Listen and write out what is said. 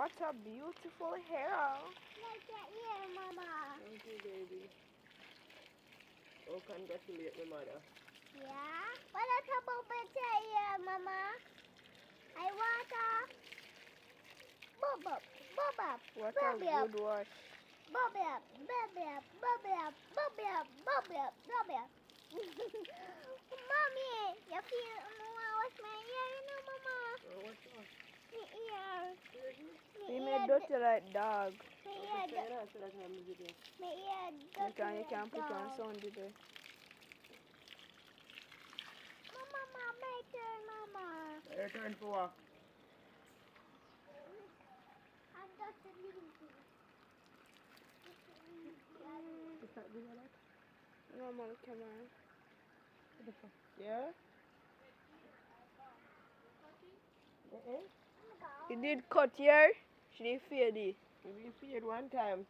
what a beautiful hair. Like your ear, Mama. Thank you, baby. Oh, congratulate my mother. Yeah? What about better ear, Mama? I want a bubble, bubble, What a bubble, good wash. bubble, bubble, bubble, bubble, bubble, bubble. Mommy, you feel Mama wash my ear, you know, Mama? Oh, what's that? My ear. He made dirty like dog. My Oh, ear. say that so that I'm video. My ear. You can put on sound today. Mama, my turn, Mama. Your turn for what? I'm just a little bit. Is that video like? Normal camera. Yeah? He did cut here. She did fade it. We feared one time.